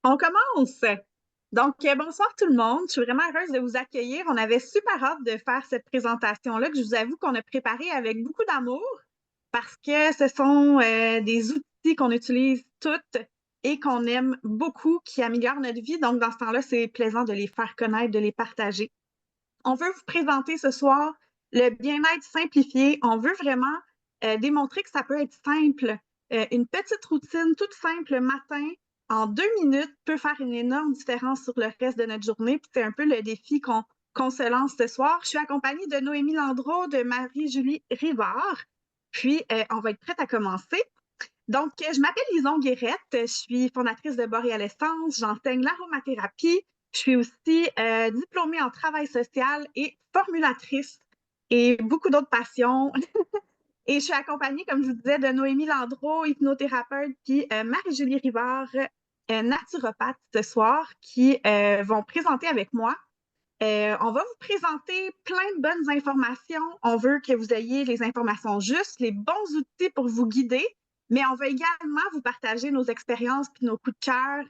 On commence! Donc, bonsoir tout le monde. Je suis vraiment heureuse de vous accueillir. On avait super hâte de faire cette présentation-là que je vous avoue qu'on a préparée avec beaucoup d'amour parce que ce sont des outils qu'on utilise toutes et qu'on aime beaucoup, qui améliorent notre vie. Donc, dans ce temps-là, c'est plaisant de les faire connaître, de les partager. On veut vous présenter ce soir le bien-être simplifié. On veut vraiment démontrer que ça peut être simple. Une petite routine toute simple le matin, en 2 minutes, peut faire une énorme différence sur le reste de notre journée. Puis c'est un peu le défi qu'on se lance ce soir. Je suis accompagnée de Noémie Landreau, de Marie-Julie Rivard. Puis, on va être prête à commencer. Donc, je m'appelle Lison Guérette, je suis fondatrice de Boréal Essence, j'enseigne l'aromathérapie, je suis aussi diplômée en travail social et formulatrice et beaucoup d'autres passions. Et je suis accompagnée, comme je vous disais, de Noémie Landreau, hypnothérapeute, puis Marie-Julie Rivard, naturopathe ce soir, qui vont présenter avec moi. On va vous présenter plein de bonnes informations. On veut que vous ayez les informations justes, les bons outils pour vous guider, mais on veut également vous partager nos expériences puis nos coups de cœur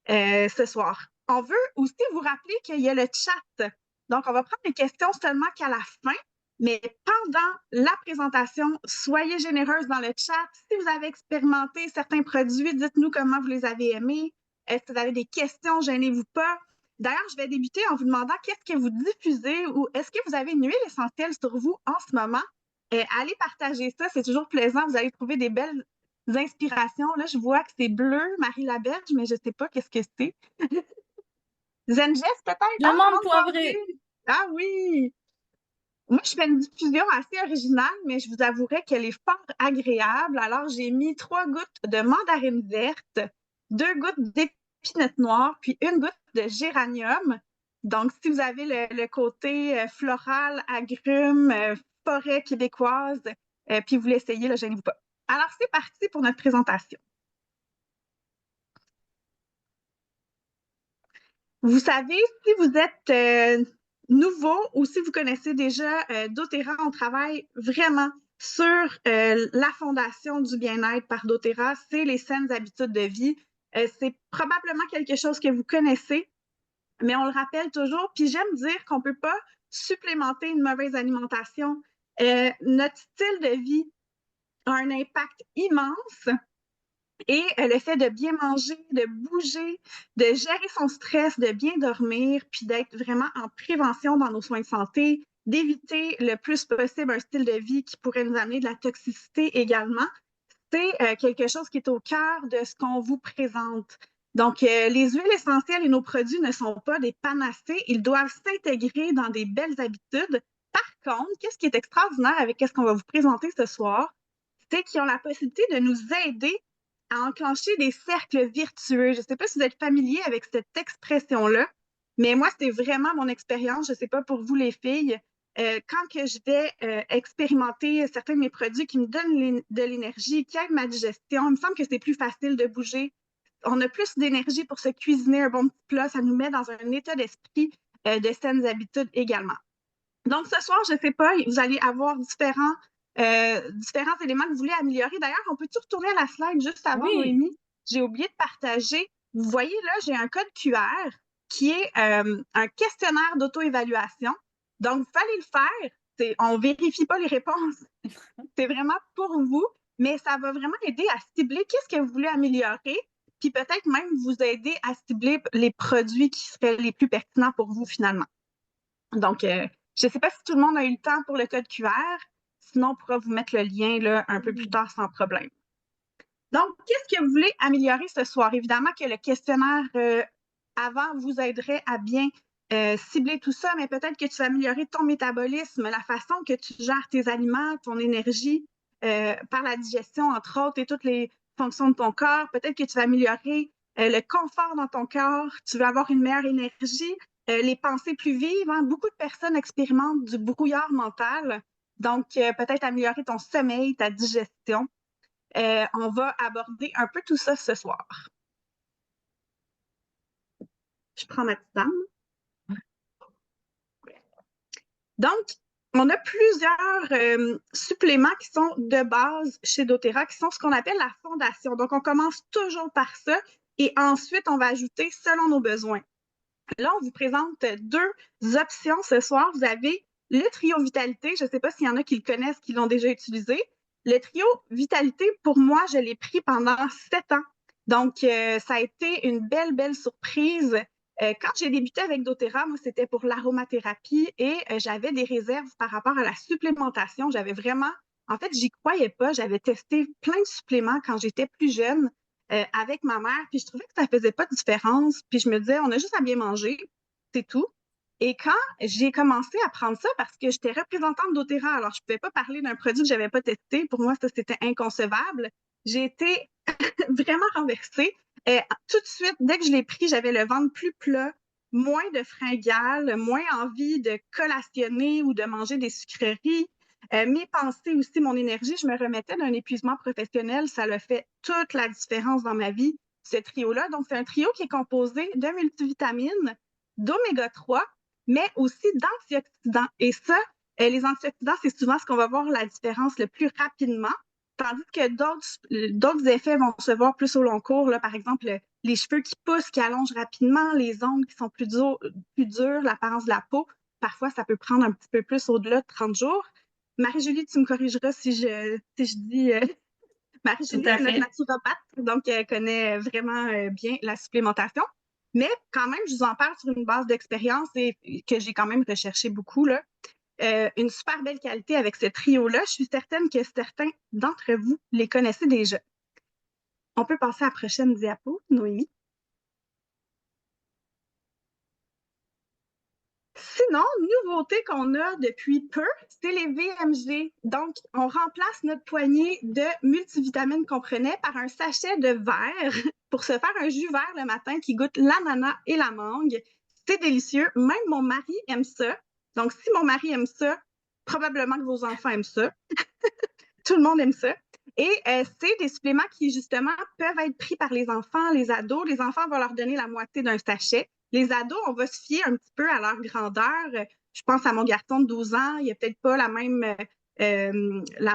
ce soir. On veut aussi vous rappeler qu'il y a le chat. Donc, on va prendre les questions seulement qu'à la fin, mais pendant la présentation, soyez généreuse dans le chat. Si vous avez expérimenté certains produits, dites-nous comment vous les avez aimés. Si vous avez des questions, gênez-vous pas. D'ailleurs, je vais débuter en vous demandant qu'est-ce que vous diffusez ou est-ce que vous avez une huile essentielle sur vous en ce moment? Allez partager ça, c'est toujours plaisant. Vous allez trouver des belles inspirations. Là, je vois que c'est bleu, Marie Laberge, mais je ne sais pas qu'est-ce que c'est. Zengest, peut-être? Ah, L'amande amande poivrée. poivrée! Ah oui! Moi, je fais une diffusion assez originale, mais je vous avouerai qu'elle est fort agréable. Alors, j'ai mis 3 gouttes de mandarine verte, 2 gouttes d'épinette noire, puis 1 goutte de géranium. Donc, si vous avez le côté floral, agrumes, forêt québécoise, puis vous l'essayez, là, gênez-vous pas. Alors, c'est parti pour notre présentation. Vous savez, si vous êtes nouveau ou si vous connaissez déjà doTERRA, on travaille vraiment sur la fondation du bien-être par doTERRA, c'est les saines habitudes de vie. C'est probablement quelque chose que vous connaissez, mais on le rappelle toujours. Puis j'aime dire qu'on ne peut pas supplémenter une mauvaise alimentation. Notre style de vie a un impact immense et le fait de bien manger, de bouger, de gérer son stress, de bien dormir, puis d'être vraiment en prévention dans nos soins de santé, d'éviter le plus possible un style de vie qui pourrait nous amener de la toxicité également, c'est quelque chose qui est au cœur de ce qu'on vous présente. Donc, les huiles essentielles et nos produits ne sont pas des panacées, ils doivent s'intégrer dans des belles habitudes. Par contre, qu'est-ce qui est extraordinaire avec ce qu'on va vous présenter ce soir, c'est qu'ils ont la possibilité de nous aider à enclencher des cercles virtueux. Je ne sais pas si vous êtes familier avec cette expression-là, mais moi, c'était vraiment mon expérience. Je ne sais pas pour vous, les filles. Quand que je vais expérimenter certains de mes produits qui me donnent de l'énergie, qui aident ma digestion, il me semble que c'est plus facile de bouger. On a plus d'énergie pour se cuisiner un bon petit plat. Ça nous met dans un état d'esprit de saines habitudes également. Donc, ce soir, je ne sais pas, vous allez avoir différents éléments que vous voulez améliorer. D'ailleurs, on peut-tu retourner à la slide juste avant, Oui. Noémie? J'ai oublié de partager. Vous voyez là, j'ai un code QR qui est un questionnaire d'auto-évaluation. Donc, vous allez le faire. On ne vérifie pas les réponses. C'est vraiment pour vous, mais ça va vraiment aider à cibler qu'est-ce que vous voulez améliorer, puis peut-être même vous aider à cibler les produits qui seraient les plus pertinents pour vous finalement. Donc, je ne sais pas si tout le monde a eu le temps pour le code QR. Sinon, on pourra vous mettre le lien là, un peu plus tard sans problème. Donc, qu'est-ce que vous voulez améliorer ce soir? Évidemment que le questionnaire avant vous aiderait à bien cibler tout ça, mais peut-être que tu vas améliorer ton métabolisme, la façon que tu gères tes aliments, ton énergie par la digestion, entre autres, et toutes les fonctions de ton corps. Peut-être que tu vas améliorer le confort dans ton corps, tu vas avoir une meilleure énergie, les pensées plus vives. Hein. Beaucoup de personnes expérimentent du brouillard mental. Donc, peut-être améliorer ton sommeil, ta digestion. On va aborder un peu tout ça ce soir. Je prends ma petite dame. Donc, on a plusieurs suppléments qui sont de base chez doTERRA, qui sont ce qu'on appelle la fondation. Donc, on commence toujours par ça. Et ensuite, on va ajouter selon nos besoins. Là, on vous présente deux options ce soir. Vous avez le trio Vitalité. Je ne sais pas s'il y en a qui le connaissent, qui l'ont déjà utilisé. Le trio Vitalité, pour moi, je l'ai pris pendant 7 ans. Donc, ça a été une belle, belle surprise. Quand j'ai débuté avec doTERRA, moi, c'était pour l'aromathérapie et j'avais des réserves par rapport à la supplémentation. J'avais vraiment, en fait, j'y croyais pas. J'avais testé plein de suppléments quand j'étais plus jeune avec ma mère, puis je trouvais que ça faisait pas de différence. Puis je me disais, on a juste à bien manger, c'est tout. Et quand j'ai commencé à prendre ça, parce que j'étais représentante doTERRA, alors je ne pouvais pas parler d'un produit que je n'avais pas testé, pour moi, ça, c'était inconcevable. J'ai été vraiment renversée. Tout de suite, dès que je l'ai pris, j'avais le ventre plus plat, moins de fringales, moins envie de collationner ou de manger des sucreries. Mes pensées aussi, mon énergie, je me remettais d'un épuisement professionnel. Ça a fait toute la différence dans ma vie, ce trio-là. Donc, c'est un trio qui est composé de multivitamines, d'oméga 3, mais aussi d'antioxydants. Et ça, les antioxydants, c'est souvent ce qu'on va voir la différence le plus rapidement, tandis que d'autres effets vont se voir plus au long cours. Là, par exemple, les cheveux qui poussent, qui allongent rapidement, les ongles qui sont plus durs, l'apparence de la peau. Parfois, ça peut prendre un petit peu plus au-delà de 30 jours. Marie-Julie, tu me corrigeras si je dis. Tout Marie-Julie, à c'est notre fait. naturopathe, donc elle connaît vraiment bien la supplémentation. Mais quand même, je vous en parle sur une base d'expérience et que j'ai quand même recherché beaucoup, là. Une super belle qualité avec ce trio-là. Je suis certaine que certains d'entre vous les connaissez déjà. On peut passer à la prochaine diapo, Noémie. Sinon, nouveauté qu'on a depuis peu, c'est les VMG. Donc, on remplace notre poignée de multivitamines qu'on prenait par un sachet de verre pour se faire un jus vert le matin qui goûte l'ananas et la mangue. C'est délicieux. Même mon mari aime ça. Donc, si mon mari aime ça, probablement que vos enfants aiment ça. Tout le monde aime ça. Et c'est des suppléments qui, justement, peuvent être pris par les enfants, les ados. Les enfants, on va leur donner la moitié d'un sachet. Les ados, on va se fier un petit peu à leur grandeur. Je pense à mon garçon de 12 ans, il n'a peut-être pas la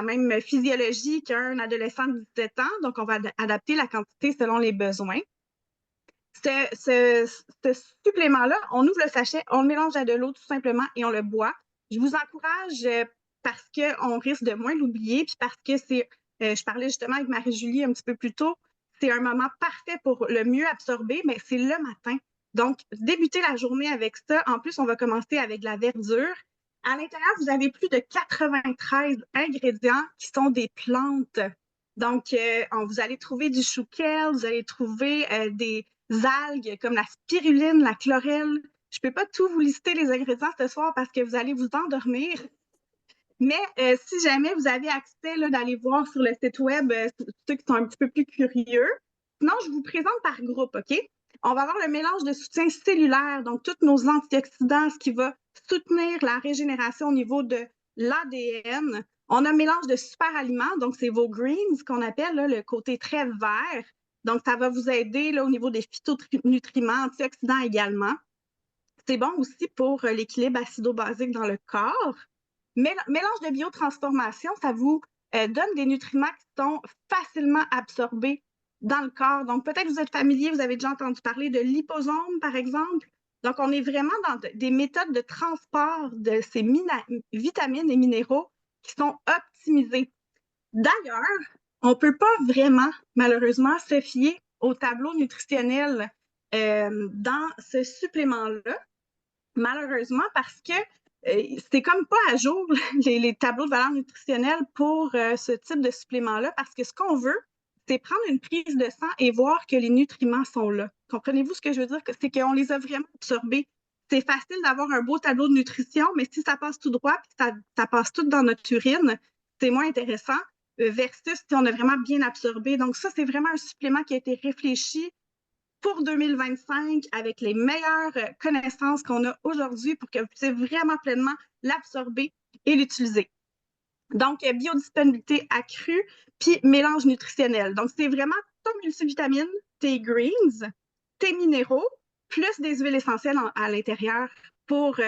même physiologie qu'un adolescent de 17 ans, donc on va adapter la quantité selon les besoins. Ce supplément-là, on ouvre le sachet, on le mélange à de l'eau tout simplement et on le boit. Je vous encourage parce qu'on risque de moins l'oublier, puis parce que je parlais justement avec Marie-Julie un petit peu plus tôt, c'est un moment parfait pour le mieux absorber, mais c'est le matin. Donc, débuter la journée avec ça. En plus, on va commencer avec de la verdure. À l'intérieur, vous avez plus de 93 ingrédients qui sont des plantes. Donc, vous allez trouver du chou-kale, vous allez trouver des algues comme la spiruline, la chlorelle. Je ne peux pas tout vous lister les ingrédients ce soir parce que vous allez vous endormir. Mais si jamais vous avez accès d'aller voir sur le site web, ceux qui sont un petit peu plus curieux, sinon je vous présente par groupe, OK? On va avoir le mélange de soutien cellulaire, donc tous nos antioxydants, ce qui va soutenir la régénération au niveau de l'ADN. On a un mélange de super aliments, donc c'est vos greens qu'on appelle là, le côté très vert. Donc, ça va vous aider là, au niveau des phytonutriments, antioxydants également. C'est bon aussi pour l'équilibre acido-basique dans le corps. Mélange de biotransformation, ça vous donne des nutriments qui sont facilement absorbés dans le corps. Donc, peut-être vous êtes familier, vous avez déjà entendu parler de liposome, par exemple. Donc, on est vraiment dans des méthodes de transport de ces vitamines et minéraux qui sont optimisées. D'ailleurs, on ne peut pas vraiment, malheureusement, se fier au tableau nutritionnel dans ce supplément-là, malheureusement, parce que c'est comme pas à jour les tableaux de valeur nutritionnelle pour ce type de supplément-là, parce que ce qu'on veut, c'est prendre une prise de sang et voir que les nutriments sont là. Comprenez-vous ce que je veux dire? C'est qu'on les a vraiment absorbés. C'est facile d'avoir un beau tableau de nutrition, mais si ça passe tout droit, puis ça passe tout dans notre urine, c'est moins intéressant versus si on a vraiment bien absorbé. Donc ça, c'est vraiment un supplément qui a été réfléchi pour 2025 avec les meilleures connaissances qu'on a aujourd'hui pour que vous puissiez vraiment pleinement l'absorber et l'utiliser. Donc, biodisponibilité accrue, puis mélange nutritionnel. Donc, c'est vraiment ton multivitamine, tes greens, tes minéraux, plus des huiles essentielles à l'intérieur pour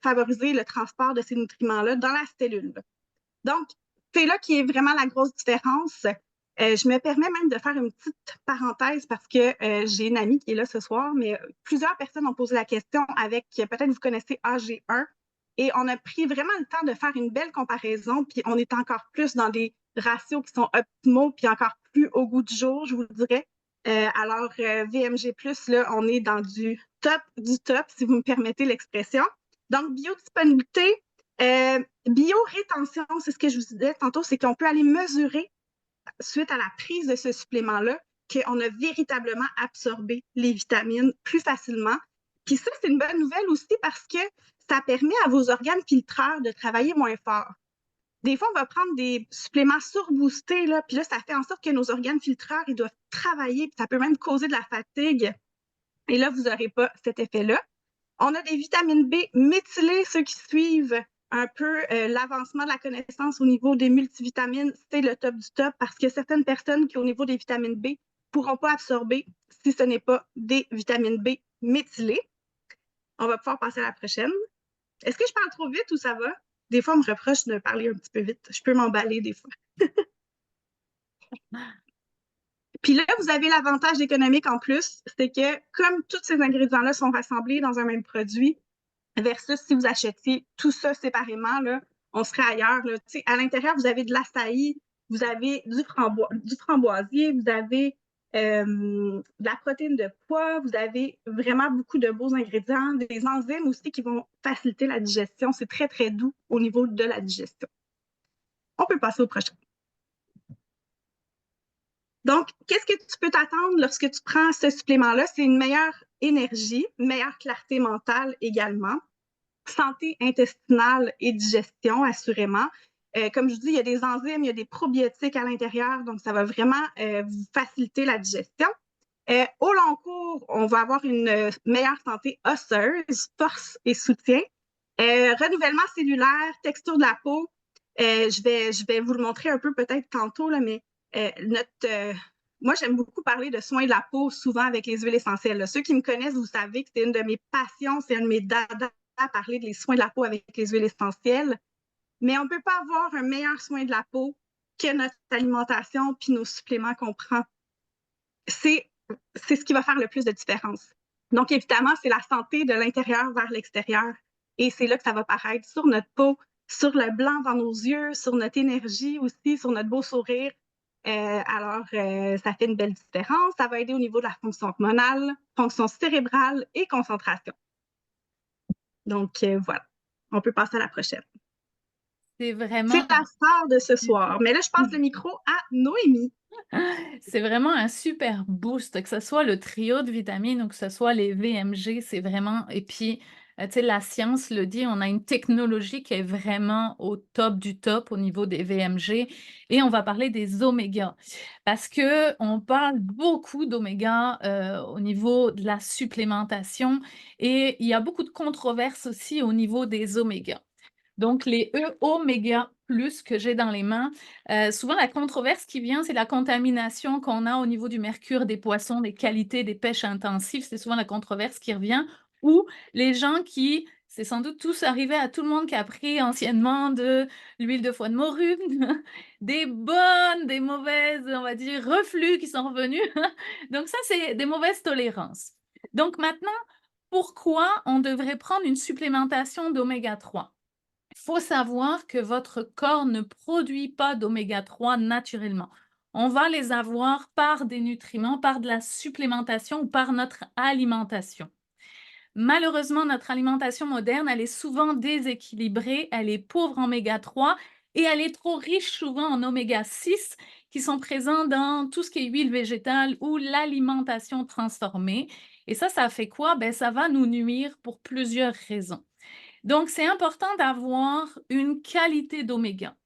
favoriser le transport de ces nutriments-là dans la cellule. Donc, c'est là qui est vraiment la grosse différence. Je me permets même de faire une petite parenthèse parce que j'ai une amie qui est là ce soir, mais plusieurs personnes ont posé la question avec, peut-être vous connaissez AG1, et on a pris vraiment le temps de faire une belle comparaison, puis on est encore plus dans des ratios qui sont optimaux, puis encore plus au goût du jour, je vous le dirais. Alors, VMG+, là, on est dans du top, si vous me permettez l'expression. Donc, biodisponibilité, biorétention, c'est ce que je vous disais tantôt, c'est qu'on peut aller mesurer suite à la prise de ce supplément-là, qu'on a véritablement absorbé les vitamines plus facilement. Puis ça, c'est une bonne nouvelle aussi parce que ça permet à vos organes filtreurs de travailler moins fort. Des fois, on va prendre des suppléments surboostés, là, puis là, ça fait en sorte que nos organes filtreurs, ils doivent travailler, puis ça peut même causer de la fatigue. Et là, vous n'aurez pas cet effet-là. On a des vitamines B méthylées, ceux qui suivent un peu l'avancement de la connaissance au niveau des multivitamines, c'est le top du top parce que certaines personnes qui, au niveau des vitamines B, ne pourront pas absorber si ce n'est pas des vitamines B méthylées. On va pouvoir passer à la prochaine. Est-ce que je parle trop vite ou ça va? Des fois, on me reproche de parler un petit peu vite. Je peux m'emballer des fois. Puis là, vous avez l'avantage économique en plus, c'est que comme tous ces ingrédients-là sont rassemblés dans un même produit, versus si vous achetiez tout ça séparément, là, on serait ailleurs. Là. À l'intérieur, vous avez de l'açaï, vous avez du framboisier, vous avez de la protéine de pois, vous avez vraiment beaucoup de beaux ingrédients, des enzymes aussi qui vont faciliter la digestion. C'est très, très doux au niveau de la digestion. On peut passer au prochain. Donc, qu'est-ce que tu peux t'attendre lorsque tu prends ce supplément-là? C'est une meilleure énergie, une meilleure clarté mentale également, santé intestinale et digestion, assurément. Comme je dis, il y a des enzymes, il y a des probiotiques à l'intérieur, donc ça va vraiment vous faciliter la digestion. Au long cours, on va avoir une meilleure santé osseuse, force et soutien. Renouvellement cellulaire, texture de la peau. Je vais vous le montrer un peu peut-être tantôt, là, mais moi, j'aime beaucoup parler de soins de la peau, souvent avec les huiles essentielles. Là. Ceux qui me connaissent, vous savez que c'est une de mes passions, c'est un de mes dadas à parler des soins de la peau avec les huiles essentielles. Mais on ne peut pas avoir un meilleur soin de la peau que notre alimentation puis nos suppléments qu'on prend. C'est ce qui va faire le plus de différence. Donc, évidemment, c'est la santé de l'intérieur vers l'extérieur. Et c'est là que ça va paraître sur notre peau, sur le blanc dans nos yeux, sur notre énergie aussi, sur notre beau sourire. Ça fait une belle différence. Ça va aider au niveau de la fonction hormonale, fonction cérébrale et concentration. Donc, voilà. On peut passer à la prochaine. C'est vraiment... C'est la star de ce soir. Mais là, je passe le micro à Noémie. C'est vraiment un super boost, que ce soit le trio de vitamines ou que ce soit les VMG, c'est vraiment... Et puis, tu sais, la science le dit, on a une technologie qui est vraiment au top du top au niveau des VMG. Et on va parler des oméga, parce que on parle beaucoup d'oméga au niveau de la supplémentation et il y a beaucoup de controverses aussi au niveau des oméga. Donc, les E-oméga plus que j'ai dans les mains, souvent la controverse qui vient, c'est la contamination qu'on a au niveau du mercure des poissons, des qualités des pêches intensives. C'est souvent la controverse qui revient. Ou les gens qui, c'est sans doute tous arrivé à tout le monde qui a pris anciennement de l'huile de foie de morue, des bonnes, des mauvaises, on va dire, reflux qui sont revenus. Donc ça, c'est des mauvaises tolérances. Donc maintenant, pourquoi on devrait prendre une supplémentation d'oméga 3? Il faut savoir que votre corps ne produit pas d'oméga 3 naturellement. On va les avoir par des nutriments, par de la supplémentation ou par notre alimentation. Malheureusement, notre alimentation moderne, elle est souvent déséquilibrée, elle est pauvre en oméga 3 et elle est trop riche souvent en oméga 6 qui sont présents dans tout ce qui est huile végétale ou l'alimentation transformée. Et ça fait quoi? Ben, ça va nous nuire pour plusieurs raisons. Donc, c'est important d'avoir une qualité d'oméga.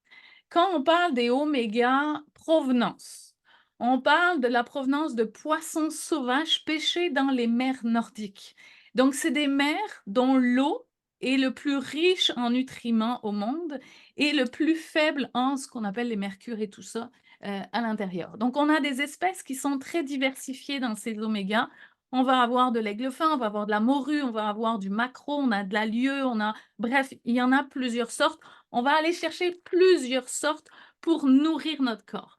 Quand on parle des oméga provenance, on parle de la provenance de poissons sauvages pêchés dans les mers nordiques. Donc, c'est des mers dont l'eau est le plus riche en nutriments au monde et le plus faible en ce qu'on appelle les mercures et tout ça à l'intérieur. Donc, on a des espèces qui sont très diversifiées dans ces omégas. On va avoir de l'aigle fin, on va avoir de la morue, on va avoir du maquereau, on a de la lieue, bref, il y en a plusieurs sortes. On va aller chercher plusieurs sortes pour nourrir notre corps.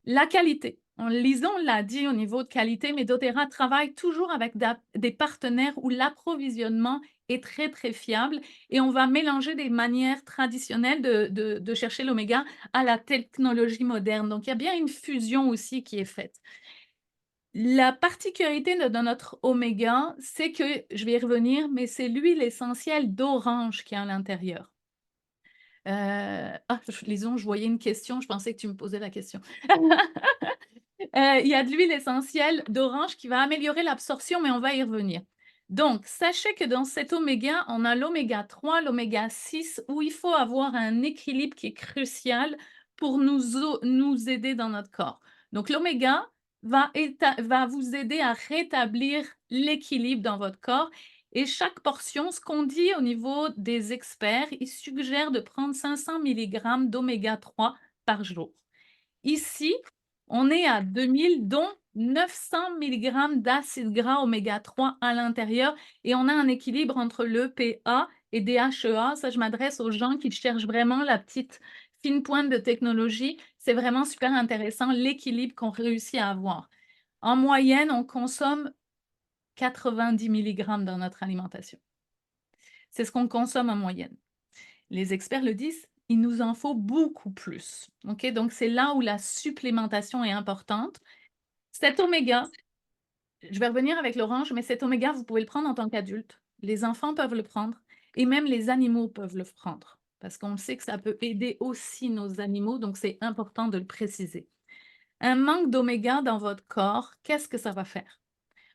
La qualité. En lisant, on l'a dit au niveau de qualité, mais doTERRA travaille toujours avec des partenaires où l'approvisionnement est très, très fiable et on va mélanger des manières traditionnelles de chercher l'oméga à la technologie moderne. Donc, il y a bien une fusion aussi qui est faite. La particularité de notre oméga, c'est que, je vais y revenir, mais c'est l'huile essentielle d'orange qui est à l'intérieur. Lison, je voyais une question, je pensais que tu me posais la question. Il y a de l'huile essentielle d'orange qui va améliorer l'absorption, mais on va y revenir. Donc, sachez que dans cet oméga, on a l'oméga 3, l'oméga 6, où il faut avoir un équilibre qui est crucial pour nous aider dans notre corps. Donc, l'oméga va vous aider à rétablir l'équilibre dans votre corps. Et chaque portion, ce qu'on dit au niveau des experts, ils suggèrent de prendre 500 mg d'oméga 3 par jour. Ici, on est à 2000, dont 900 mg d'acides gras oméga 3 à l'intérieur et on a un équilibre entre l'EPA et DHEA. Ça, je m'adresse aux gens qui cherchent vraiment la petite fine pointe de technologie. C'est vraiment super intéressant l'équilibre qu'on réussit à avoir. En moyenne, on consomme 90 mg dans notre alimentation. C'est ce qu'on consomme en moyenne. Les experts le disent, il nous en faut beaucoup plus. OK? Donc, c'est là où la supplémentation est importante. Cet oméga, je vais revenir avec l'orange, mais cet oméga, vous pouvez le prendre en tant qu'adulte. Les enfants peuvent le prendre et même les animaux peuvent le prendre parce qu'on sait que ça peut aider aussi nos animaux, donc c'est important de le préciser. Un manque d'oméga dans votre corps, qu'est-ce que ça va faire?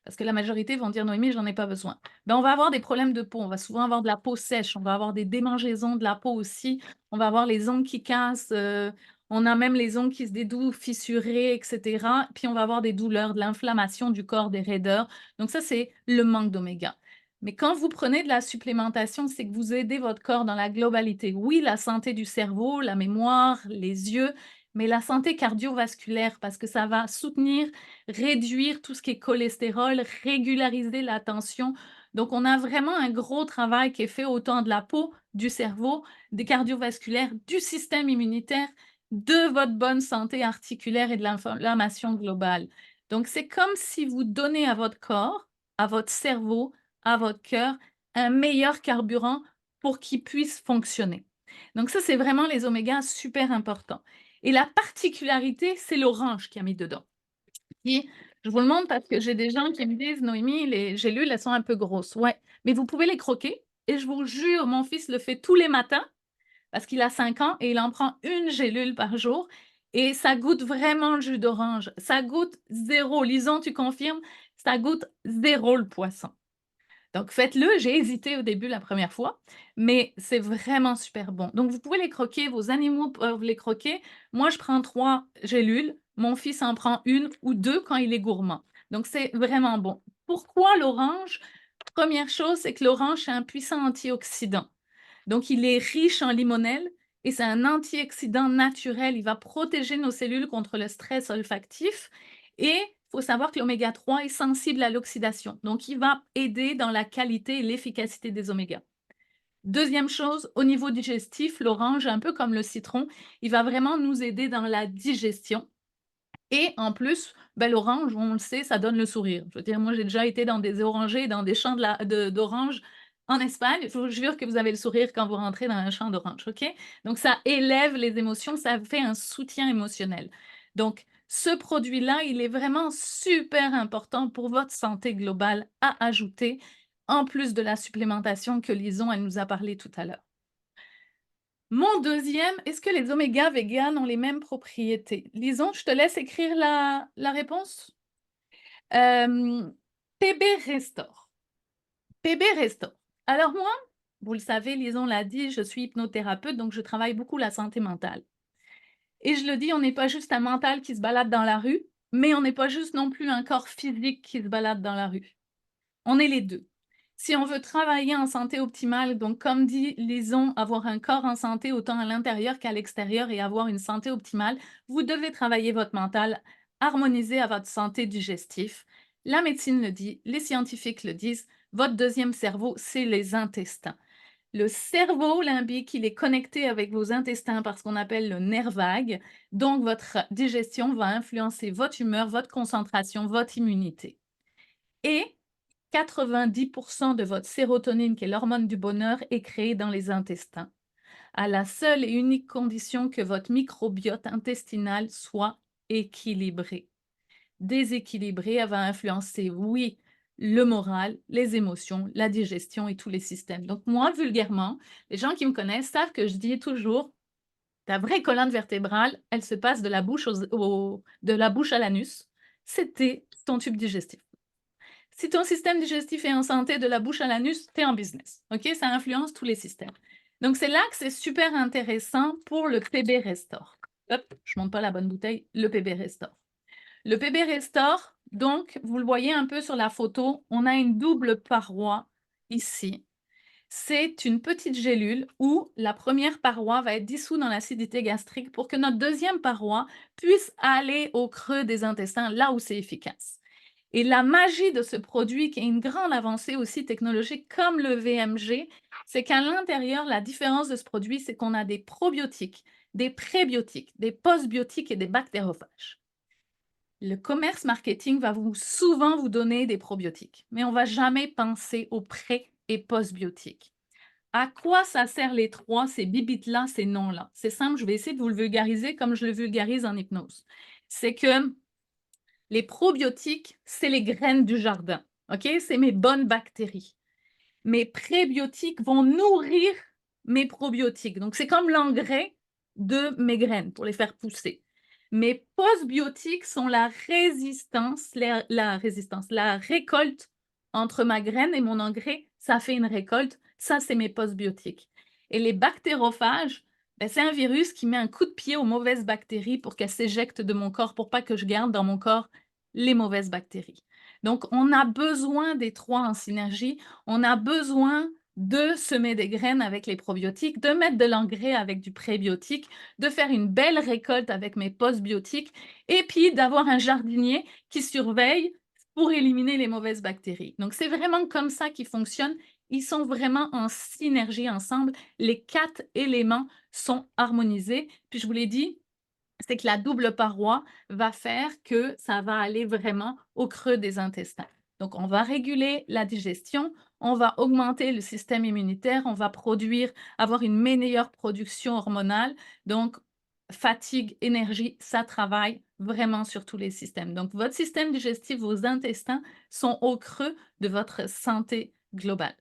Parce que la majorité vont dire: «Noémie, j'en ai pas besoin». Ben, on va avoir des problèmes de peau, on va souvent avoir de la peau sèche, on va avoir des démangeaisons de la peau aussi, on va avoir les ongles qui cassent, on a même les ongles qui se dédouent, fissurés et cetera. Puis on va avoir des douleurs, de l'inflammation du corps, des raideurs. Donc ça, c'est le manque d'oméga. Mais quand vous prenez de la supplémentation, c'est que vous aidez votre corps dans la globalité. Oui, la santé du cerveau, la mémoire, les yeux, mais la santé cardiovasculaire parce que ça va soutenir, réduire tout ce qui est cholestérol, régulariser la tension. Donc, on a vraiment un gros travail qui est fait autant de la peau, du cerveau, des cardiovasculaires, du système immunitaire, de votre bonne santé articulaire et de l'inflammation globale. Donc, c'est comme si vous donnez à votre corps, à votre cerveau, à votre cœur, un meilleur carburant pour qu'il puisse fonctionner. Donc ça, c'est vraiment les omégas super importants. Et la particularité, c'est l'orange qui a mis dedans. Puis, je vous le montre parce que j'ai des gens qui me disent: «Noémie, les gélules, elles sont un peu grosses». Ouais, mais vous pouvez les croquer et je vous jure, mon fils le fait tous les matins parce qu'il a 5 ans et il en prend une gélule par jour et ça goûte vraiment le jus d'orange. Ça goûte zéro. Lison, tu confirmes? Ça goûte zéro le poisson. Donc faites-le, j'ai hésité au début la première fois, mais c'est vraiment super bon. Donc vous pouvez les croquer, vos animaux peuvent les croquer. Moi, je prends 3 gélules, mon fils en prend 1 ou 2 quand il est gourmand. Donc c'est vraiment bon. Pourquoi l'orange? Première chose, c'est que l'orange, c'est un puissant antioxydant. Donc il est riche en limonène et c'est un antioxydant naturel. Il va protéger nos cellules contre le stress olfactif et il faut savoir que l'oméga 3 est sensible à l'oxydation. Donc il va aider dans la qualité et l'efficacité des omégas. Deuxième chose, au niveau digestif, l'orange, un peu comme le citron, il va vraiment nous aider dans la digestion. Et en plus, ben, l'orange, on le sait, ça donne le sourire. Je veux dire, moi, j'ai déjà été dans des orangers, dans des champs d'oranges en Espagne. Je vous jure que vous avez le sourire quand vous rentrez dans un champ d'oranges, OK? Donc, ça élève les émotions, ça fait un soutien émotionnel. Donc, ce produit-là, il est vraiment super important pour votre santé globale à ajouter, en plus de la supplémentation que Lison, elle nous a parlé tout à l'heure. Mon deuxième, est-ce que les omégas véganes ont les mêmes propriétés? Lison, je te laisse écrire la réponse. PB Restore. PB Restore. Alors moi, vous le savez, Lison l'a dit, je suis hypnothérapeute, donc je travaille beaucoup la santé mentale. Et je le dis, on n'est pas juste un mental qui se balade dans la rue, mais on n'est pas juste non plus un corps physique qui se balade dans la rue. On est les 2. Si on veut travailler en santé optimale, donc comme dit Lison, avoir un corps en santé autant à l'intérieur qu'à l'extérieur et avoir une santé optimale, vous devez travailler votre mental, harmoniser à votre santé digestive. La médecine le dit, les scientifiques le disent, votre deuxième cerveau, c'est les intestins. Le cerveau limbique, il est connecté avec vos intestins par ce qu'on appelle le nerf vague. Donc, votre digestion va influencer votre humeur, votre concentration, votre immunité. Et 90% de votre sérotonine, qui est l'hormone du bonheur, est créée dans les intestins, à la seule et unique condition que votre microbiote intestinal soit équilibré. Déséquilibré, elle va influencer, oui, le moral, les émotions, la digestion et tous les systèmes. Donc moi, vulgairement, les gens qui me connaissent savent que je dis toujours, ta vraie colonne vertébrale, elle se passe de la bouche, de la bouche à l'anus. C'était ton tube digestif. Si ton système digestif est en santé de la bouche à l'anus, tu es en business. OK? Ça influence tous les systèmes. Donc, c'est là que c'est super intéressant pour le PB Restore. Hop, je ne monte pas la bonne bouteille, le PB Restore. Le PB Restore, donc, vous le voyez un peu sur la photo, on a une double paroi ici. C'est une petite gélule où la première paroi va être dissoute dans l'acidité gastrique pour que notre deuxième paroi puisse aller au creux des intestins, là où c'est efficace. Et la magie de ce produit, qui est une grande avancée aussi technologique comme le VMG, c'est qu'à l'intérieur, la différence de ce produit, c'est qu'on a des probiotiques, des prébiotiques, des postbiotiques et des bactériophages. Le commerce marketing va souvent vous donner des probiotiques, mais on ne va jamais penser aux pré- et postbiotiques. À quoi ça sert les trois, ces bibites-là, ces noms-là? C'est simple, je vais essayer de vous le vulgariser comme je le vulgarise en hypnose. C'est que les probiotiques, c'est les graines du jardin. OK? C'est mes bonnes bactéries. Mes prébiotiques vont nourrir mes probiotiques. Donc, c'est comme l'engrais de mes graines pour les faire pousser. Mes postbiotiques sont la résistance, la récolte entre ma graine et mon engrais. Ça fait une récolte. Ça, c'est mes postbiotiques. Et les bactérophages, ben, c'est un virus qui met un coup de pied aux mauvaises bactéries pour qu'elles s'éjectent de mon corps, pour pas que je garde dans mon corps les mauvaises bactéries. Donc, on a besoin des trois en synergie. On a besoin de semer des graines avec les probiotiques, de mettre de l'engrais avec du prébiotique, de faire une belle récolte avec mes postbiotiques et puis d'avoir un jardinier qui surveille pour éliminer les mauvaises bactéries. Donc, c'est vraiment comme ça qu'ils fonctionnent. Ils sont vraiment en synergie ensemble. Les 4 éléments sont harmonisés. Puis, je vous l'ai dit, c'est que la double paroi va faire que ça va aller vraiment au creux des intestins. Donc, on va réguler la digestion, on va augmenter le système immunitaire, on va avoir une meilleure production hormonale. Donc, fatigue, énergie, ça travaille vraiment sur tous les systèmes. Donc, votre système digestif, vos intestins sont au creux de votre santé globale.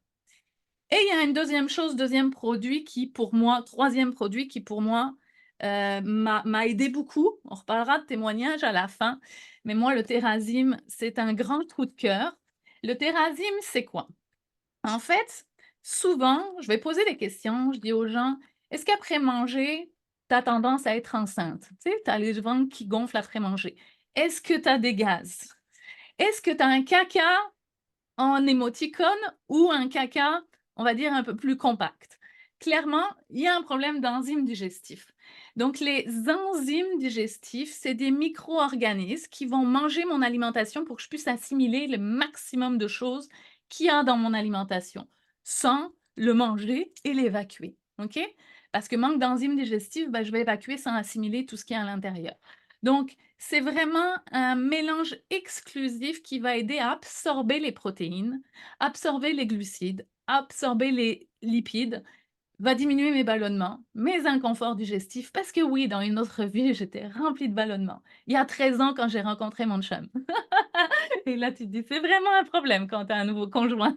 Et il y a une deuxième chose, deuxième produit qui pour moi, troisième produit qui pour moi m'a aidé beaucoup. On reparlera de témoignages à la fin, mais moi, le Thérazim, c'est un grand coup de cœur. Le Thérazim, c'est quoi? En fait, souvent, je vais poser des questions, je dis aux gens, est-ce qu'après manger, tu as tendance à être enceinte? Tu sais, tu as les ventres qui gonflent après manger. Est-ce que tu as des gaz? Est-ce que tu as un caca en émoticône ou un caca, on va dire, un peu plus compact. Clairement, il y a un problème d'enzymes digestifs. Donc, les enzymes digestifs, c'est des micro-organismes qui vont manger mon alimentation pour que je puisse assimiler le maximum de choses qu'il y a dans mon alimentation, sans le manger et l'évacuer. OK? Parce que manque d'enzymes digestifs, ben, je vais évacuer sans assimiler tout ce qui est à l'intérieur. Donc, c'est vraiment un mélange exclusif qui va aider à absorber les protéines, absorber les glucides, absorber les lipides, va diminuer mes ballonnements, mes inconforts digestifs, parce que oui, dans une autre vie, j'étais remplie de ballonnements. Il y a 13 ans, quand j'ai rencontré mon chum. Et là, tu te dis, c'est vraiment un problème quand tu as un nouveau conjoint.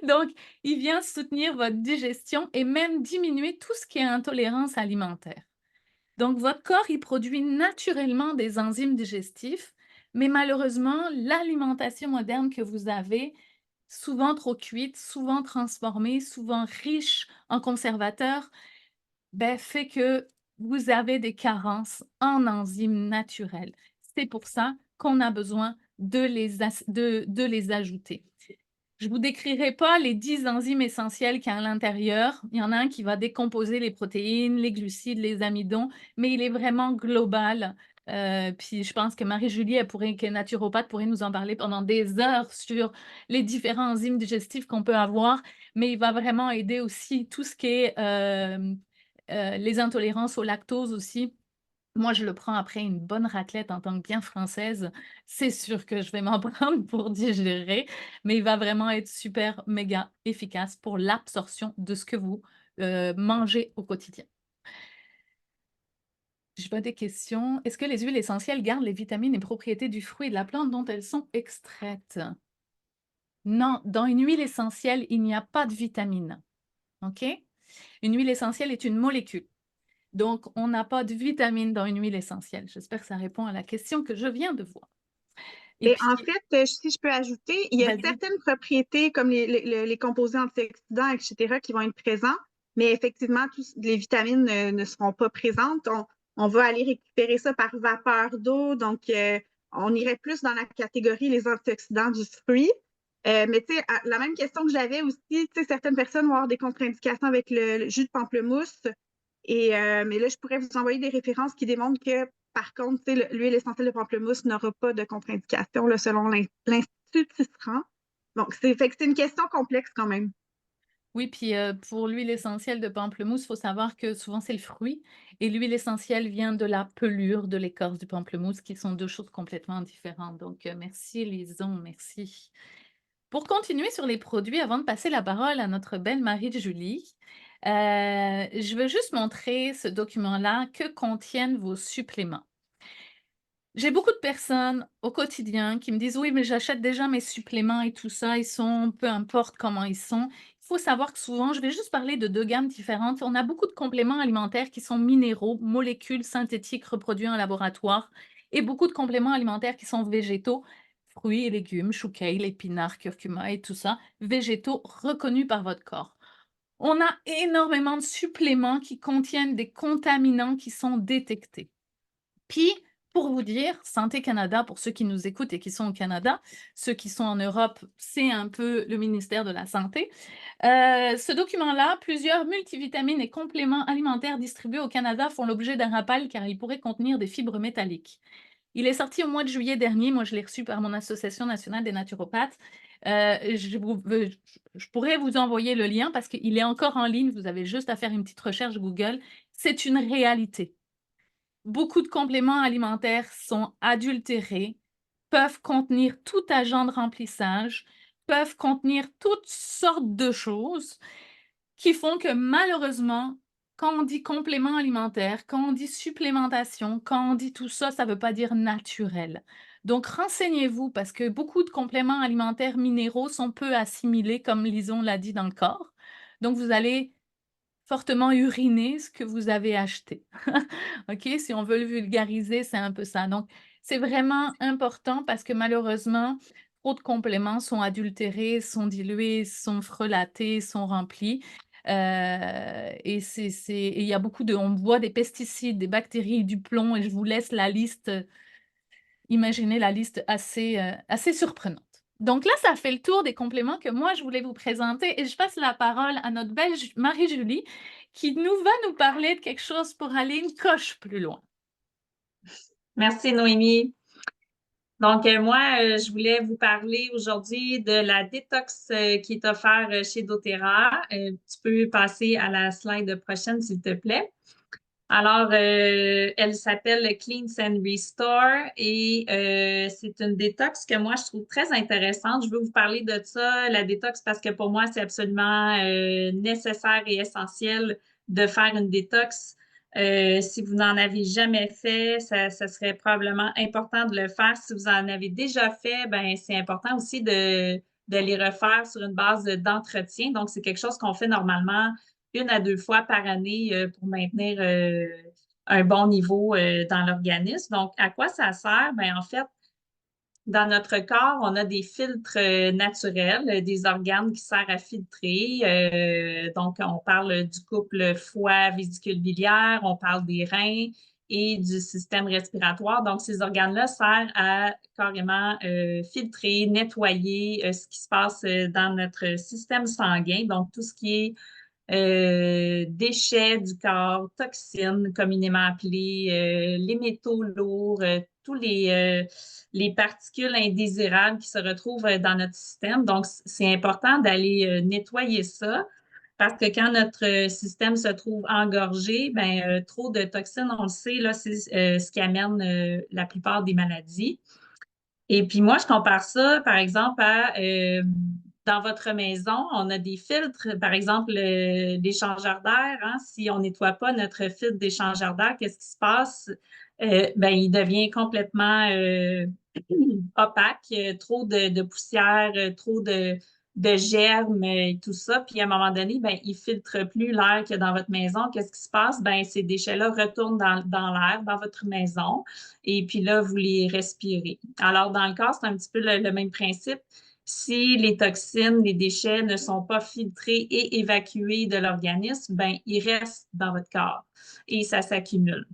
Donc, il vient soutenir votre digestion et même diminuer tout ce qui est intolérance alimentaire. Donc, votre corps, il produit naturellement des enzymes digestifs, mais malheureusement, l'alimentation moderne que vous avez, souvent trop cuite, souvent transformée, souvent riche en conservateurs, ben, fait que vous avez des carences en enzymes naturelles. C'est pour ça qu'on a besoin de les ajouter. Je ne vous décrirai pas les 10 enzymes essentielles qu'il y a à l'intérieur. Il y en a un qui va décomposer les protéines, les glucides, les amidons, mais il est vraiment global Puis je pense que Marie-Julie, qui est naturopathe, pourrait nous en parler pendant des heures sur les différents enzymes digestifs qu'on peut avoir, mais il va vraiment aider aussi tout ce qui est, les intolérances au lactose aussi. Moi, je le prends après une bonne raclette en tant que bien française. C'est sûr que je vais m'en prendre pour digérer, mais il va vraiment être super méga efficace pour l'absorption de ce que vous, mangez au quotidien. Je vois des questions. Est-ce que les huiles essentielles gardent les vitamines et propriétés du fruit et de la plante dont elles sont extraites? Non, dans une huile essentielle, il n'y a pas de vitamines. OK? Une huile essentielle est une molécule. Donc, on n'a pas de vitamines dans une huile essentielle. J'espère que ça répond à la question que je viens de voir. Et Et puis, en fait, si je peux ajouter, il y a vas-y. certaines propriétés comme les composés antioxydants, etc., qui vont être présents, mais effectivement, les vitamines ne seront pas présentes. On va aller récupérer ça par vapeur d'eau, donc on irait plus dans la catégorie les antioxydants du fruit. Mais tu sais, la même question que j'avais aussi, tu sais, certaines personnes vont avoir des contre-indications avec le jus de pamplemousse. Mais là, je pourrais vous envoyer des références qui démontrent que, par contre, tu sais, l'huile essentielle de pamplemousse n'aura pas de contre-indication là, selon l'Institut Tisserand. Donc, fait que c'est une question complexe quand même. Oui, puis, pour l'huile essentielle de pamplemousse, il faut savoir que souvent c'est le fruit et l'huile essentielle vient de la pelure de l'écorce du pamplemousse qui sont 2 choses complètement différentes. Donc, merci Lison, merci. Pour continuer sur les produits, avant de passer la parole à notre belle Marie-Julie, je veux juste montrer ce document-là, que contiennent vos suppléments. J'ai beaucoup de personnes au quotidien qui me disent: «Oui, mais j'achète déjà mes suppléments et tout ça, ils sont peu importe comment ils sont». Il faut savoir que souvent, je vais juste parler de 2 gammes différentes. On a beaucoup de compléments alimentaires qui sont minéraux, molécules synthétiques reproduits en laboratoire et beaucoup de compléments alimentaires qui sont végétaux, fruits et légumes, chou kale, épinards, curcuma et tout ça, végétaux reconnus par votre corps. On a énormément de suppléments qui contiennent des contaminants qui sont détectés. Puis, pour vous dire, Santé Canada, pour ceux qui nous écoutent et qui sont au Canada, ceux qui sont en Europe, c'est un peu le ministère de la Santé. Ce document-là, plusieurs multivitamines et compléments alimentaires distribués au Canada font l'objet d'un rappel car ils pourraient contenir des fibres métalliques. Il est sorti au mois de juillet dernier. Moi, je l'ai reçu par mon Association nationale des naturopathes. Je pourrais vous envoyer le lien parce qu'il est encore en ligne. Vous avez juste à faire une petite recherche Google. C'est une réalité. Beaucoup de compléments alimentaires sont adultérés, peuvent contenir tout agent de remplissage, peuvent contenir toutes sortes de choses qui font que malheureusement, quand on dit complément alimentaire, quand on dit supplémentation, quand on dit tout ça, ça ne veut pas dire naturel. Donc renseignez-vous parce que beaucoup de compléments alimentaires minéraux sont peu assimilés, comme Lison l'a dit, dans le corps. Donc vous allez fortement uriner ce que vous avez acheté. OK? Si on veut le vulgariser, c'est un peu ça. Donc, c'est vraiment important parce que malheureusement, trop de compléments sont adultérés, sont dilués, sont frelatés, sont remplis. Et et il y a beaucoup de on voit des pesticides, des bactéries, du plomb et je vous laisse la liste, imaginer la liste assez, assez surprenante. Donc là, ça fait le tour des compléments que moi, je voulais vous présenter et je passe la parole à notre belle Marie-Julie qui va nous parler de quelque chose pour aller une coche plus loin. Merci Noémie. Donc, moi, je voulais vous parler aujourd'hui de la détox qui est offerte chez doTERRA. Tu peux passer à la slide prochaine, s'il te plaît. Alors, elle s'appelle Cleanse and Restore et c'est une détox que moi, je trouve très intéressante. Je veux vous parler de ça, la détox, parce que pour moi, c'est absolument nécessaire et essentiel de faire une détox. Si vous n'en avez jamais fait, ça serait probablement important de le faire. Si vous en avez déjà fait, ben c'est important aussi de les refaire sur une base d'entretien. Donc, c'est quelque chose qu'on fait normalement 1 à 2 fois par année pour maintenir un bon niveau dans l'organisme. Donc, à quoi ça sert? Ben, en fait, dans notre corps, on a des filtres naturels, des organes qui servent à filtrer. Donc, on parle du couple foie-vésicule biliaire, on parle des reins et du système respiratoire. Donc, ces organes-là servent à carrément filtrer, nettoyer ce qui se passe dans notre système sanguin. Donc, tout ce qui est déchets du corps, toxines communément appelées, les métaux lourds, tous les particules indésirables qui se retrouvent dans notre système. Donc, c'est important d'aller nettoyer ça parce que quand notre système se trouve engorgé, ben, trop de toxines, on le sait, là, c'est ce qui amène la plupart des maladies. Et puis moi, je compare ça, par exemple, à dans votre maison, on a des filtres, par exemple, l'échangeur d'air. Hein, si on nettoie pas notre filtre d'échangeur d'air, qu'est-ce qui se passe? Ben, il devient complètement opaque, trop de poussière, trop de germes et tout ça. Puis à un moment donné, ben, il filtre plus l'air que dans votre maison. Qu'est-ce qui se passe? Ben, ces déchets-là retournent dans l'air, dans votre maison. Et puis là, vous les respirez. Alors, dans le corps, c'est un petit peu le même principe. Si les toxines, les déchets ne sont pas filtrés et évacués de l'organisme, ben, ils restent dans votre corps et ça s'accumule.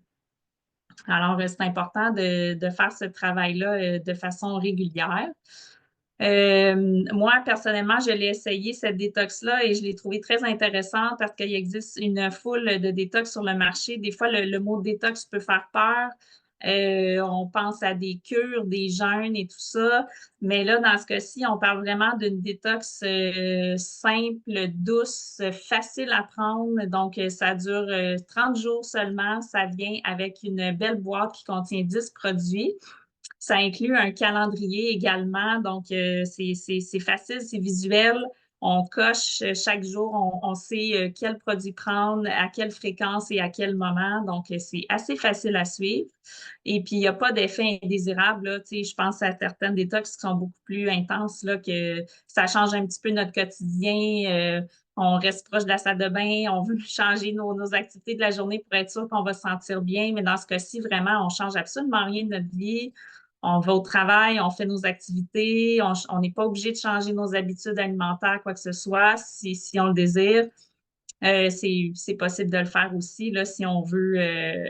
Alors, c'est important de faire ce travail-là de façon régulière. Moi, personnellement, je l'ai essayé, cette détox-là, et je l'ai trouvé très intéressante parce qu'il existe une foule de détox sur le marché. Des fois, le mot détox peut faire peur. On pense à des cures, des jeûnes et tout ça. Mais là, dans ce cas-ci, on parle vraiment d'une détox simple, douce, facile à prendre. Donc, ça dure 30 jours seulement. Ça vient avec une belle boîte qui contient 10 produits. Ça inclut un calendrier également, donc c'est facile, c'est visuel. On coche chaque jour, on sait quel produit prendre, à quelle fréquence et à quel moment. Donc, c'est assez facile à suivre. Et puis, il n'y a pas d'effet indésirable. Là. Tu sais, je pense à certaines détox qui sont beaucoup plus intenses, là, que ça change un petit peu notre quotidien. On reste proche de la salle de bain, on veut changer nos activités de la journée pour être sûr qu'on va se sentir bien. Mais dans ce cas-ci, vraiment, on change absolument rien de notre vie. On va au travail, on fait nos activités, on n'est pas obligé de changer nos habitudes alimentaires, quoi que ce soit, si on le désire. C'est possible de le faire aussi là, si on veut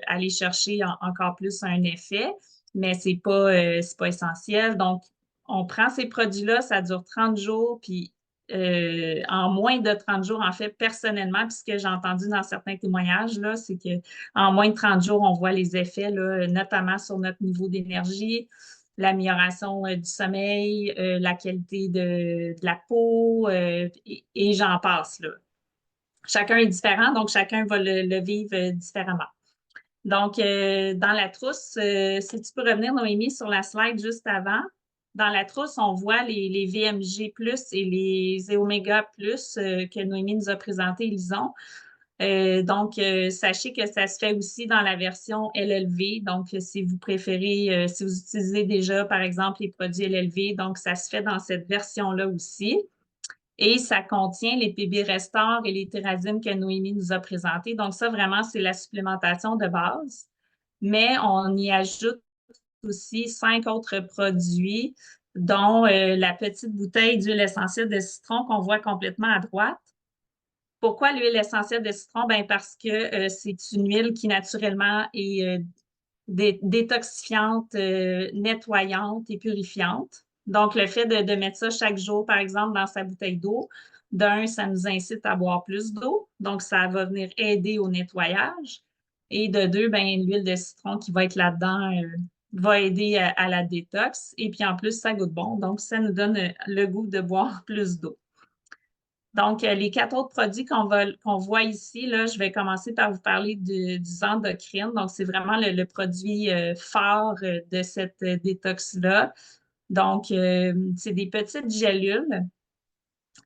aller chercher encore plus un effet, mais c'est pas essentiel. Donc, on prend ces produits-là, ça dure 30 jours, puis en moins de 30 jours, en fait, personnellement, puis ce que j'ai entendu dans certains témoignages, là, c'est qu'en moins de 30 jours, on voit les effets, là, notamment sur notre niveau d'énergie, l'amélioration du sommeil, la qualité de la peau, et j'en passe, là. Chacun est différent, donc chacun va le vivre différemment. Donc, dans la trousse, si tu peux revenir, Noémie, sur la slide juste avant. Dans la trousse, on voit les VMG+, et les Oméga+, que Noémie nous a présentés, Lison. Donc, sachez que ça se fait aussi dans la version LLV. Donc, si vous préférez, si vous utilisez déjà, par exemple, les produits LLV, donc ça se fait dans cette version-là aussi. Et ça contient les PB Restore et les Thérazine que Noémie nous a présentés. Donc, ça, vraiment, c'est la supplémentation de base. Mais on y ajoute aussi 5 autres produits, dont la petite bouteille d'huile essentielle de citron qu'on voit complètement à droite. Pourquoi l'huile essentielle de citron? Ben parce que c'est une huile qui naturellement est détoxifiante, nettoyante et purifiante. Donc, le fait de mettre ça chaque jour, par exemple, dans sa bouteille d'eau, d'un, ça nous incite à boire plus d'eau. Donc, ça va venir aider au nettoyage. Et de deux, ben, l'huile de citron qui va être là-dedans va aider à la détox. Et puis, en plus, ça goûte bon. Donc, ça nous donne le goût de boire plus d'eau. Donc, les 4 autres produits qu'on voit ici, là, je vais commencer par vous parler du Zendocrine. Donc, c'est vraiment le produit phare de cette détox-là. Donc, c'est des petites gélules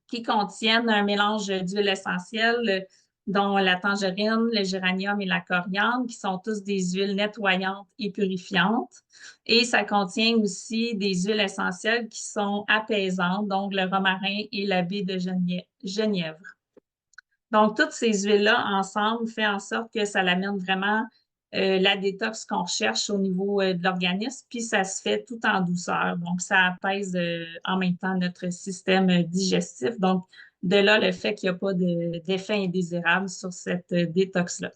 qui contiennent un mélange d'huile essentielle, dont la tangerine, le géranium et la coriandre, qui sont tous des huiles nettoyantes et purifiantes. Et ça contient aussi des huiles essentielles qui sont apaisantes, donc le romarin et la baie de genièvre. Donc, toutes ces huiles-là ensemble font en sorte que ça l'amène vraiment la détox qu'on recherche au niveau de l'organisme, puis ça se fait tout en douceur. Donc, ça apaise en même temps notre système digestif. Donc, de là, le fait qu'il n'y a pas d'effet indésirable sur cette détox-là.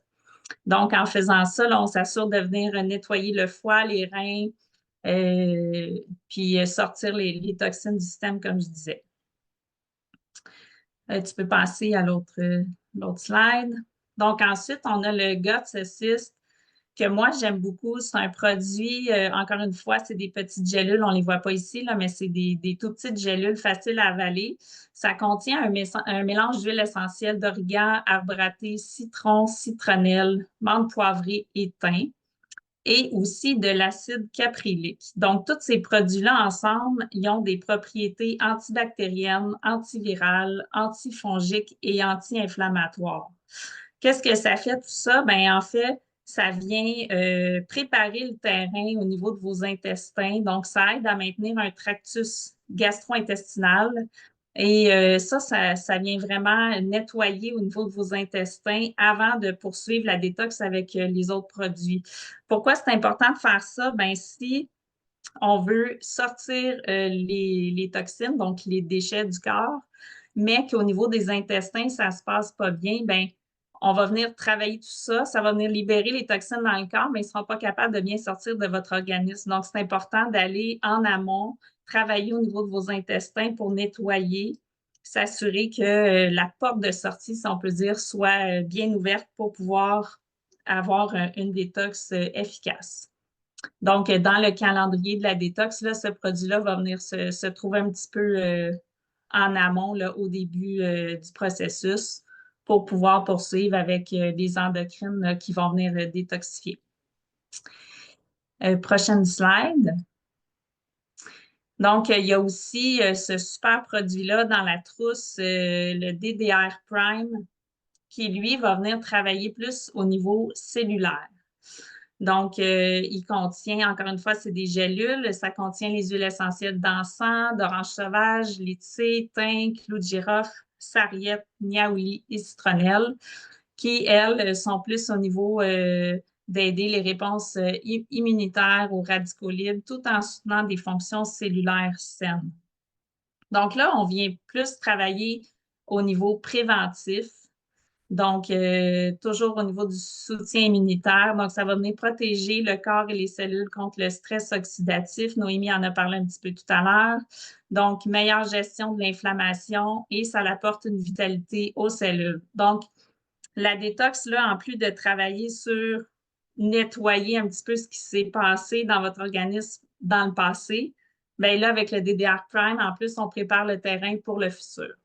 Donc, en faisant ça, là, on s'assure de venir nettoyer le foie, les reins, puis sortir les toxines du système, comme je disais. Tu peux passer à l'autre L'autre slide. Donc, ensuite, on a le Guts Assist que moi, j'aime beaucoup. C'est un produit, encore une fois, c'est des petites gélules. On ne les voit pas ici, là, mais c'est des tout petites gélules faciles à avaler. Ça contient un mélange d'huile essentielle d'origan, arbre à thé, citron, citronnelle, menthe poivrée et thym, et aussi de l'acide caprylique. Donc, tous ces produits-là ensemble, ils ont des propriétés antibactériennes, antivirales, antifongiques et anti-inflammatoires. Qu'est-ce que ça fait tout ça? En fait, ça vient préparer le terrain au niveau de vos intestins. Donc, ça aide à maintenir un tractus gastro-intestinal. Et ça vient vraiment nettoyer au niveau de vos intestins avant de poursuivre la détox avec les autres produits. Pourquoi c'est important de faire ça? Si on veut sortir les toxines, donc les déchets du corps, mais qu'au niveau des intestins, ça ne se passe pas bien, on va venir travailler tout ça, ça va venir libérer les toxines dans le corps, mais ils ne seront pas capables de bien sortir de votre organisme. Donc, c'est important d'aller en amont, travailler au niveau de vos intestins pour nettoyer, s'assurer que la porte de sortie, si on peut dire, soit bien ouverte pour pouvoir avoir une détox efficace. Donc, dans le calendrier de la détox, là, ce produit-là va venir se trouver un petit peu en amont, là, au début du processus pour pouvoir poursuivre avec des endocrines là, qui vont venir détoxifier. Prochaine slide. Donc, il y a aussi ce super produit-là dans la trousse, le DDR Prime, qui, lui, va venir travailler plus au niveau cellulaire. Donc, il contient, encore une fois, c'est des gélules. Ça contient les huiles essentielles d'encens, d'orange sauvage, litchi, thym, clou de girofle, sarriette, niaouli et citronnelle, qui, elles, sont plus au niveau d'aider les réponses immunitaires aux radicaux libres, tout en soutenant des fonctions cellulaires saines. Donc là, on vient plus travailler au niveau préventif. Donc, toujours au niveau du soutien immunitaire. Donc, ça va venir protéger le corps et les cellules contre le stress oxydatif. Noémie en a parlé un petit peu tout à l'heure. Donc, meilleure gestion de l'inflammation et ça apporte une vitalité aux cellules. Donc, la détox, là, en plus de travailler sur nettoyer un petit peu ce qui s'est passé dans votre organisme dans le passé, bien là, avec le DDR Prime, en plus, on prépare le terrain pour le futur.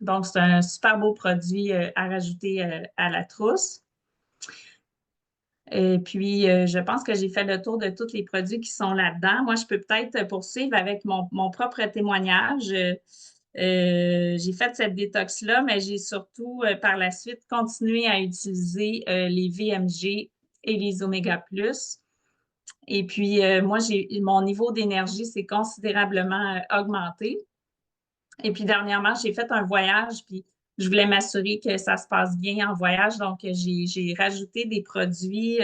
Donc, c'est un super beau produit à rajouter à la trousse. Et puis, je pense que j'ai fait le tour de tous les produits qui sont là-dedans. Moi, je peux peut-être poursuivre avec mon propre témoignage. J'ai fait cette détox-là, mais j'ai surtout, par la suite, continué à utiliser les VMG et les Oméga+. Et puis, moi, mon niveau d'énergie s'est considérablement augmenté. Et puis, dernièrement, j'ai fait un voyage, puis je voulais m'assurer que ça se passe bien en voyage. Donc, j'ai rajouté des produits,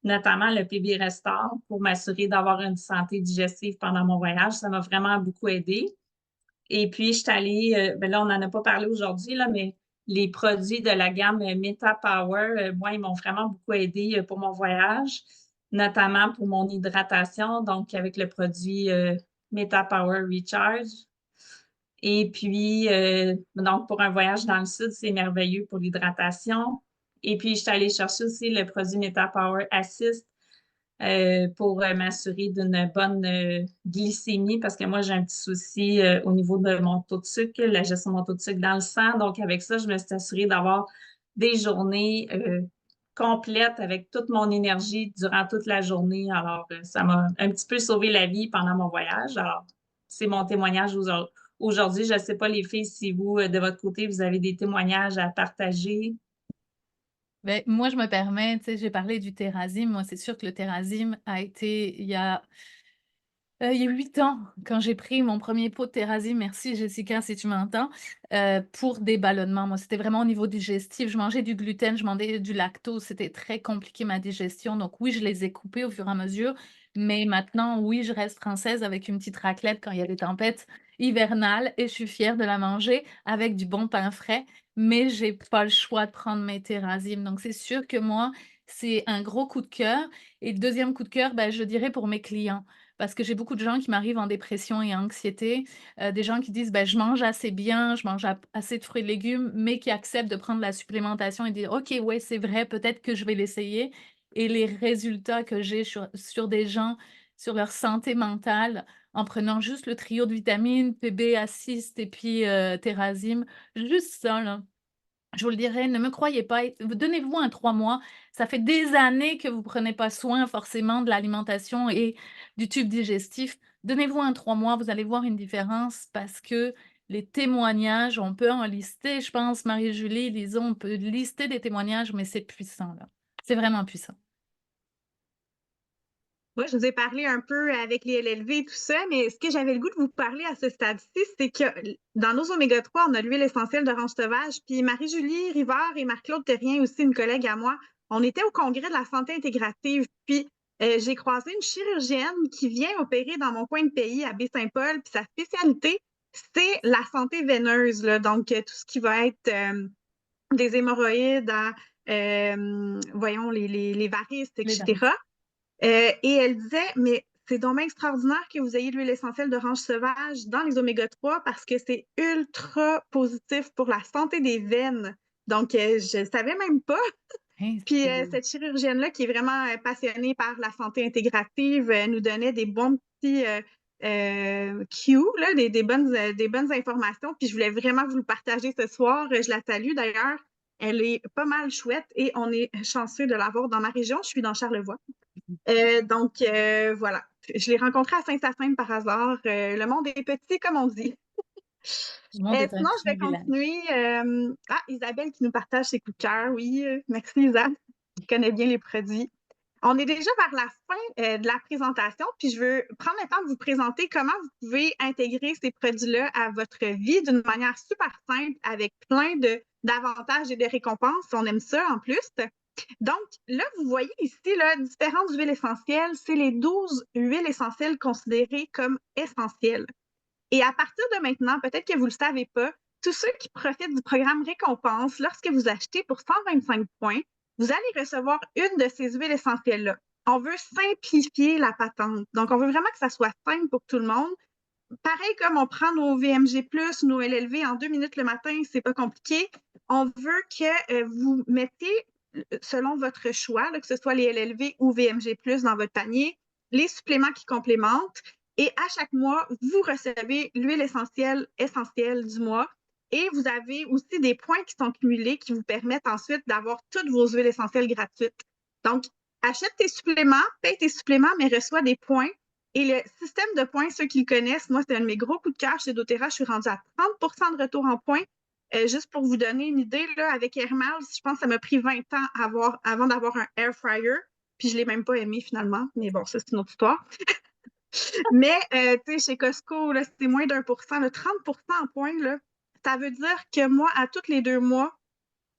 notamment le PB Restore, pour m'assurer d'avoir une santé digestive pendant mon voyage. Ça m'a vraiment beaucoup aidé. Et puis, je suis allée, là, on n'en a pas parlé aujourd'hui, là, mais les produits de la gamme Meta Power, moi, ils m'ont vraiment beaucoup aidé pour mon voyage, notamment pour mon hydratation, donc avec le produit Meta Power Recharge. Et puis, donc, pour un voyage dans le sud, c'est merveilleux pour l'hydratation. Et puis, je suis allée chercher aussi le produit MetaPower Assist pour m'assurer d'une bonne glycémie parce que moi, j'ai un petit souci au niveau de mon taux de sucre, la gestion de mon taux de sucre dans le sang. Donc, avec ça, je me suis assurée d'avoir des journées complètes avec toute mon énergie durant toute la journée. Alors, ça m'a un petit peu sauvé la vie pendant mon voyage. Alors, c'est mon témoignage aujourd'hui. Je ne sais pas, les filles, si vous, de votre côté, vous avez des témoignages à partager. Ben, moi, je me permets, tu sais, j'ai parlé du Terrazym. Moi, c'est sûr que le Terrazym a été, il y a 8 ans, quand j'ai pris mon premier pot de Terrazym, merci Jessica si tu m'entends, pour des ballonnements. Moi, c'était vraiment au niveau digestif. Je mangeais du gluten, je mangeais du lactose. C'était très compliqué ma digestion. Donc oui, je les ai coupés au fur et à mesure. Mais maintenant, oui, je reste française avec une petite raclette quand il y a des tempêtes hivernales et je suis fière de la manger avec du bon pain frais. Mais j'ai pas le choix de prendre mes Terrazym. Donc c'est sûr que moi, c'est un gros coup de cœur. Et le deuxième coup de cœur, ben, je dirais pour mes clients. parce que j'ai beaucoup de gens qui m'arrivent en dépression et anxiété, des gens qui disent: «Ben, je mange assez bien, je mange assez de fruits et légumes», mais qui acceptent de prendre la supplémentation et dire: «OK, ouais, c'est vrai, peut-être que je vais l'essayer» et les résultats que j'ai sur des gens, sur leur santé mentale, en prenant juste le trio de vitamines, PB, Assist et puis, Thérazine, juste ça là, je vous le dirais, ne me croyez pas et donnez-vous un 3 mois. Ça fait des années que vous prenez pas soin forcément de l'alimentation et du tube digestif. Donnez-vous un 3 mois, vous allez voir une différence parce que les témoignages, on peut en lister, je pense, Marie-Julie, Lison, on peut lister des témoignages, mais c'est puissant, là. C'est vraiment puissant. Moi, je vous ai parlé un peu avec les LLV et tout ça, mais ce que j'avais le goût de vous parler à ce stade-ci, c'est que dans nos oméga 3, on a l'huile essentielle d'orange sauvage. Puis Marie-Julie Rivard et Marc-Claude Terrien, aussi une collègue à moi, on était au congrès de la santé intégrative. Puis j'ai croisé une chirurgienne qui vient opérer dans mon coin de pays, à Baie-Saint-Paul. Puis sa spécialité, c'est la santé veineuse, là. Donc, tout ce qui va être des hémorroïdes, voyons, les varices, Les varices. etc. Et elle disait, mais c'est donc bien extraordinaire que vous ayez de l'huile essentielle d'orange sauvage dans les oméga 3 parce que c'est ultra positif pour la santé des veines. Donc, je ne savais même pas. Hein, Puis, c'est cette chirurgienne-là, qui est vraiment passionnée par la santé intégrative, nous donnait des bons petits cues, là, des bonnes informations. Puis, je voulais vraiment vous le partager ce soir. Je la salue d'ailleurs. Elle est pas mal chouette et on est chanceux de l'avoir dans ma région. Je suis dans Charlevoix. Donc, voilà. Je l'ai rencontré à Saint-Hyacinthe par hasard. Le monde est petit, comme on dit. le monde est un Sinon, je vais privilège. continuer. Isabelle qui nous partage ses coups de cœur. Oui, merci, Isabelle. Qui connaît bien les produits. On est déjà vers la fin de la présentation, puis je veux prendre le temps de vous présenter comment vous pouvez intégrer ces produits-là à votre vie d'une manière super simple, avec plein d'avantages et de récompenses. On aime ça en plus. Donc, là, vous voyez ici là, différentes huiles essentielles. C'est les 12 huiles essentielles considérées comme essentielles. Et à partir de maintenant, peut-être que vous ne le savez pas, tous ceux qui profitent du programme Récompense, lorsque vous achetez pour 125 points, vous allez recevoir une de ces huiles essentielles-là. On veut simplifier la patente. Donc, on veut vraiment que ça soit simple pour tout le monde. Pareil comme on prend nos VMG+, nos LLV en 2 minutes le matin, c'est pas compliqué. On veut que vous mettiez, selon votre choix, là, que ce soit les LLV ou VMG+, dans votre panier, les suppléments qui complémentent. Et à chaque mois, vous recevez l'huile essentielle du mois. Et vous avez aussi des points qui sont cumulés qui vous permettent ensuite d'avoir toutes vos huiles essentielles gratuites. Donc, achète tes suppléments, paye tes suppléments, mais reçois des points. Et le système de points, ceux qui le connaissent, moi, c'est un de mes gros coups de cœur chez doTERRA. Je suis rendue à 30 de retour en points. Juste pour vous donner une idée, là, avec Airmiles, je pense que ça m'a pris 20 ans avant d'avoir un air fryer. Puis je ne l'ai même pas aimé finalement. Mais bon, ça, c'est une autre histoire. Mais, tu sais, chez Costco, là, c'est moins d'1%. Le 30 en points, là, ça veut dire que moi, à tous les 2 mois,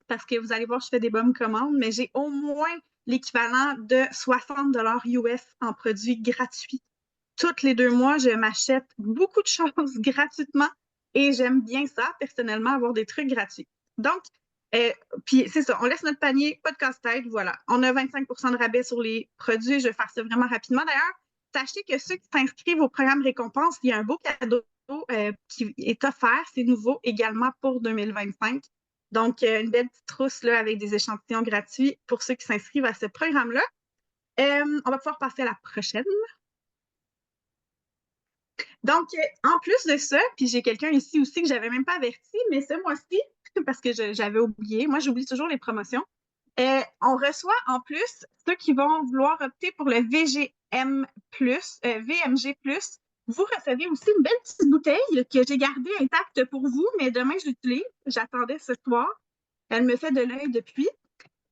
parce que vous allez voir, je fais des bonnes commandes, mais j'ai au moins l'équivalent de 60 US en produits gratuits. Toutes les 2 mois, je m'achète beaucoup de choses gratuitement et j'aime bien ça, personnellement, avoir des trucs gratuits. Donc, euh, puis c'est ça, on laisse notre panier, pas de casse-tête, voilà. On a 25 de rabais sur les produits, je vais faire ça vraiment rapidement. D'ailleurs, sachez que ceux qui s'inscrivent au programme Récompense, il y a un beau cadeau qui est offert, c'est nouveau également pour 2025. Donc, une belle petite trousse là, avec des échantillons gratuits pour ceux qui s'inscrivent à ce programme-là. On va pouvoir passer à la prochaine. Donc, en plus de ça, puis j'ai quelqu'un ici aussi que j'avais même pas averti, mais ce mois-ci, parce que j'avais oublié, moi j'oublie toujours les promotions, on reçoit en plus ceux qui vont vouloir opter pour le VMG+, vous recevez aussi une belle petite bouteille que j'ai gardée intacte pour vous, mais demain je l'utilise. J'attendais ce soir. Elle me fait de l'œil depuis.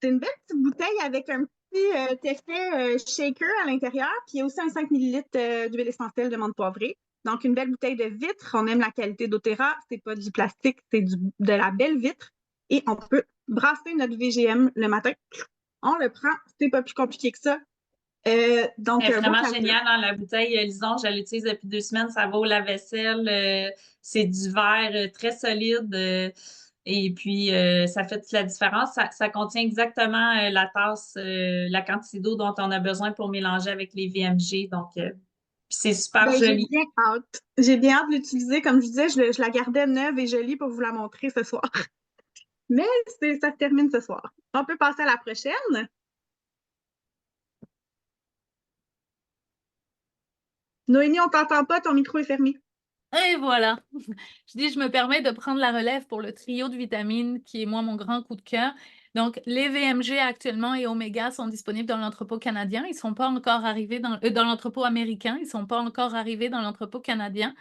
C'est une belle petite bouteille avec un petit effet shaker à l'intérieur, puis il y a aussi un 5 ml d'huile essentielle de menthe poivrée. Donc, une belle bouteille de vitre. On aime la qualité doTERRA. C'est pas du plastique, c'est de la belle vitre. Et on peut brasser notre VGM le matin. On le prend. C'est pas plus compliqué que ça. Donc, Elle est un beau vraiment cadeau. géniale dans la bouteille. Lison, je l'utilise depuis 2 semaines. Ça va au lave-vaisselle. C'est du verre très solide. Et puis, ça fait toute la différence. Ça contient exactement la tasse, la quantité d'eau dont on a besoin pour mélanger avec les VMG. Donc, Puis c'est super Ben, j'ai joli. bien hâte. J'ai bien hâte de l'utiliser. Comme je disais, je la gardais neuve et jolie pour vous la montrer ce soir. Mais ça se termine ce soir. On peut passer à la prochaine. Noémie, on t'entend pas, ton micro est fermé. Et voilà. Je dis, je me permets de prendre la relève pour le trio de vitamines qui est, moi, mon grand coup de cœur. Donc, les VMG actuellement et Oméga sont disponibles dans l'entrepôt canadien. Ils ne sont pas encore arrivés dans l'entrepôt américain. Ils ne sont pas encore arrivés dans l'entrepôt canadien.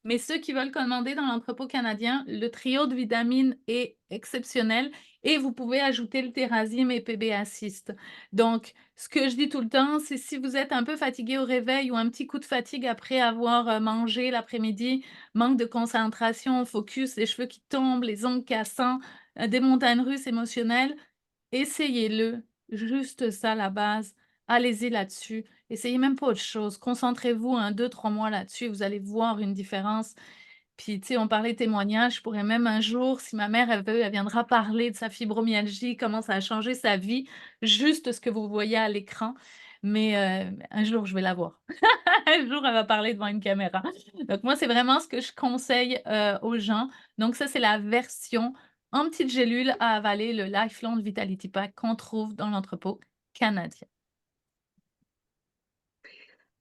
Mais ceux qui veulent commander dans l'entrepôt canadien, le trio de vitamines est exceptionnel et vous pouvez ajouter le Terrazine et PB Assist. Donc, ce que je dis tout le temps, c'est si vous êtes un peu fatigué au réveil ou un petit coup de fatigue après avoir mangé l'après-midi, manque de concentration, focus, les cheveux qui tombent, les ongles cassants, des montagnes russes émotionnelles, essayez-le. Juste ça, la base. Allez-y là-dessus. Essayez même pas autre chose. Concentrez-vous 1, 2, 3 mois là-dessus et vous allez voir une différence. Puis, tu sais, on parlait témoignage. Je pourrais même un jour, si ma mère, elle veut, elle viendra parler de sa fibromyalgie, comment ça a changé sa vie, juste ce que vous voyez à l'écran. Mais un jour, je vais la voir. Un jour, elle va parler devant une caméra. Donc, moi, c'est vraiment ce que je conseille aux gens. Donc, ça, c'est la version en petite gélule à avaler, le Lifelong Vitality Pack qu'on trouve dans l'entrepôt canadien.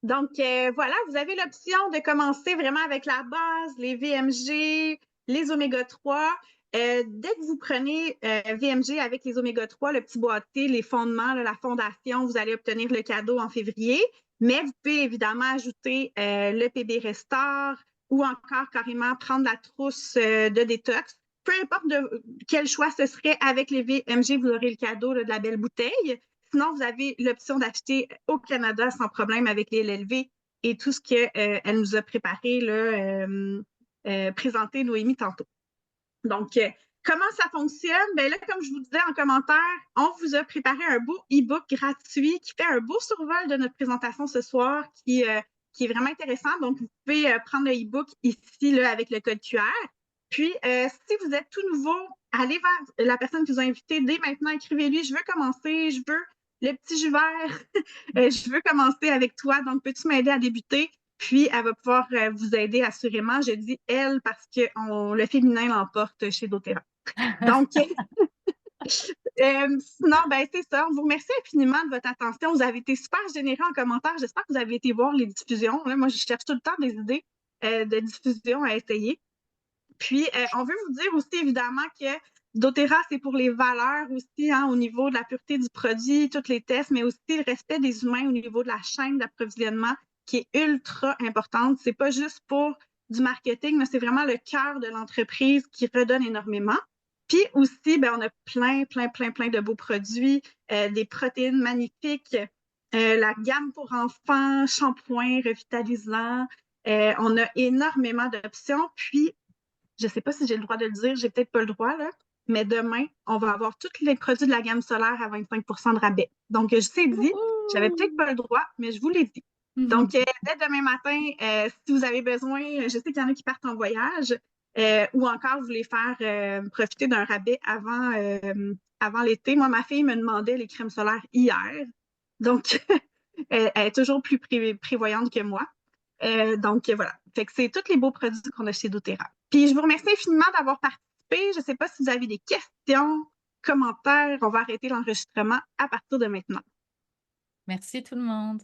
Donc, voilà, vous avez l'option de commencer vraiment avec la base, les VMG, les oméga-3. Dès que vous prenez VMG avec les oméga-3, le petit boîtier, les fondements, là, la fondation, vous allez obtenir le cadeau en février. Mais vous pouvez évidemment ajouter le PB Restore ou encore carrément prendre la trousse de détox. Peu importe quel choix ce serait avec les VMG, vous aurez le cadeau là, de la belle bouteille. Sinon, vous avez l'option d'acheter au Canada sans problème avec les LLV et tout ce qu'elle nous a préparé, là, présenté Noémie tantôt. Donc, comment ça fonctionne? Ben là, comme je vous disais en commentaire, on vous a préparé un beau e-book gratuit qui fait un beau survol de notre présentation ce soir qui est vraiment intéressant. Donc, vous pouvez prendre le e-book ici là, avec le code QR. Puis, si vous êtes tout nouveau, allez vers la personne qui vous a invité dès maintenant, écrivez-lui, je veux commencer, je veux le petit jus vert, je veux commencer avec toi, donc peux-tu m'aider à débuter? Puis, elle va pouvoir vous aider assurément. Je dis elle parce que le féminin l'emporte chez doTERRA. Donc, sinon, ben, c'est ça. On vous remercie infiniment de votre attention. Vous avez été super généreux en commentaire. J'espère que vous avez été voir les diffusions. Là, moi, je cherche tout le temps des idées de diffusion à essayer. Puis, on veut vous dire aussi, évidemment, que doTERRA, c'est pour les valeurs aussi, hein, au niveau de la pureté du produit, tous les tests, mais aussi le respect des humains au niveau de la chaîne d'approvisionnement qui est ultra importante. C'est pas juste pour du marketing, mais c'est vraiment le cœur de l'entreprise qui redonne énormément. Puis aussi, ben, on a plein de beaux produits, des protéines magnifiques, la gamme pour enfants, shampoing revitalisant. On a énormément d'options. Puis, je ne sais pas si j'ai le droit de le dire, j'ai peut-être pas le droit, là, mais demain, on va avoir tous les produits de la gamme solaire à 25 de rabais. Donc, je sais dit, j'avais peut-être pas le droit, mais je vous l'ai dit. Donc, dès demain matin, si vous avez besoin, je sais qu'il y en a qui partent en voyage ou encore vous voulez faire profiter d'un rabais avant l'été. Moi, ma fille me demandait les crèmes solaires hier. Donc, elle est toujours plus prévoyante que moi. Donc, voilà. Fait que c'est tous les beaux produits qu'on a chez doTERRA. Puis, je vous remercie infiniment d'avoir participé. Je ne sais pas si vous avez des questions, commentaires. On va arrêter l'enregistrement à partir de maintenant. Merci tout le monde.